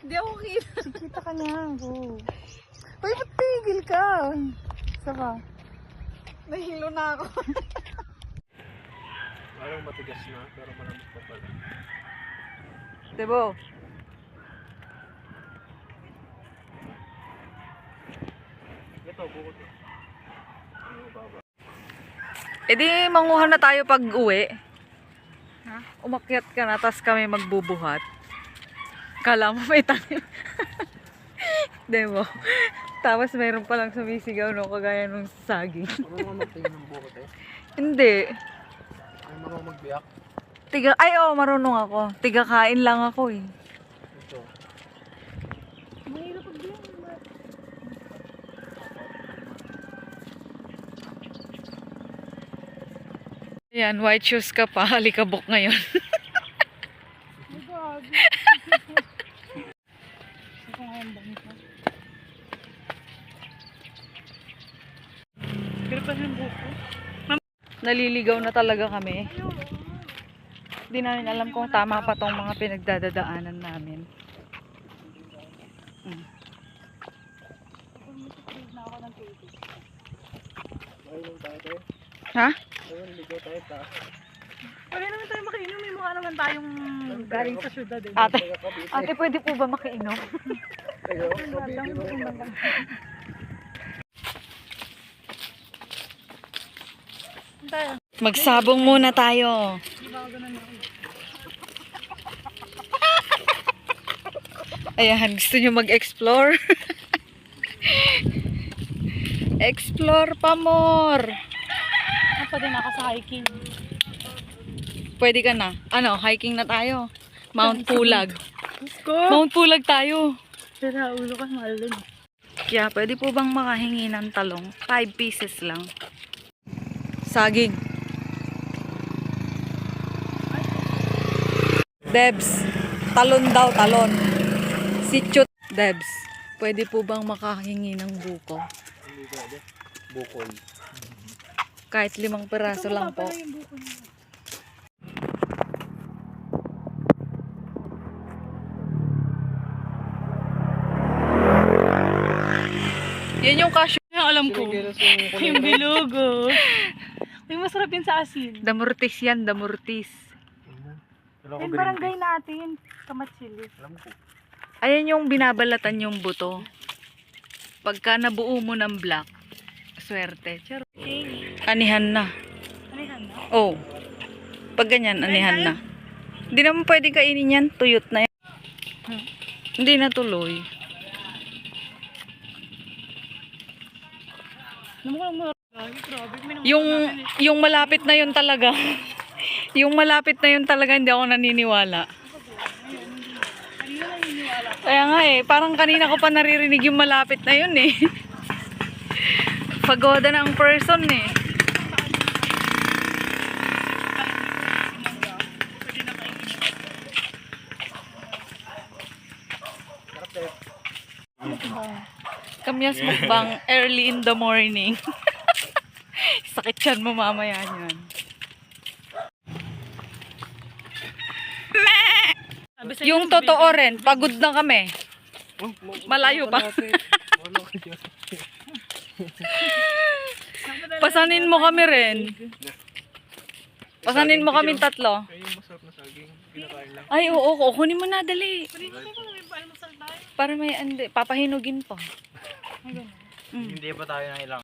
Hindi ako kita. Kita ka niya. Go. Uy, ba't tigil ka? Isa pa. Nahilo na ako. Parang matigas na, pero malamig pa pala. Debo. Ito, bukod na. E di, manguha na tayo pag uwi. Ha? Umakyat ka na, tapos kami magbubuhat. Kala mo may tanim. Debo. Tapos mayroon palang sumisigaw, no, kagaya nung saging. Marunong magtingin ng bukod eh. Hindi. Ay, marunong magbiyak. Ay, oo, marunong ako. Tiga-kain lang ako eh. Ito. Mahirap pag yan. Yan, white shoes ka pa. Halikabok ngayon. Naliligaw na talaga kami. Hindi namin alam kung tama pa tong mga pinagdadaanan namin. Ayun tayo tayo. Ha? Ayun, ligaw tayo ta. Pwede naman tayo makiinom. May mukha naman tayong galing sa syudad eh. Ate, pwede po ba makiinom? Ayun, kabiti mo. Magsabong muna tayo. Ayan, gusto nyo mag-explore? Explore pa more. Pwede na ako sa hiking. Pwede ka na. Ano, hiking na tayo. Mount Pulag. Let's go! Mount Pulag tayo. Pero ulo ka, mahal din. Kaya pwede po bang makahingi ng talong? 5 pieces lang. Saging. Debs, talon daw, talon. Sitchut. Debs, pwede po bang makahingi ng buko? Hindi pwede. Bukol. Kahit 5 peraso lang po. Yan yung cashew. Yung alam ko. Yung bilugo. May masarap yun sa asin. Damurtis yan, damurtis. Yung barangay natin. Kamatsili. Alam ko. Ayan yung binabalatan yung buto. Pagka nabuo mo ng black, swerte. Charo. Anihan na. Anihan na? Oh. Pag ganyan, anihan na. Hindi naman pwede kainin yan. Tuyot na yan. Hindi na tuloy. Yung malapit na yun talaga. Yung malapit na yun talaga, hindi ako naniniwala. Kaya nga eh, parang kanina ko pa naririnig yung malapit na yun eh. Pagoda na ang person eh. Kamyas mukbang early in the morning. Sakit yan mo mamaya yan. Yung totoo rin, pagod na kami. Malayo pa. Pasanin mo kami rin. Pasanin mo kami 3. Ay, yung masarap na saging. Pinakain lang. Ay, oo, kunin mo na, dali. Para may, papahinugin pa. Hindi pa tayo ng ilang.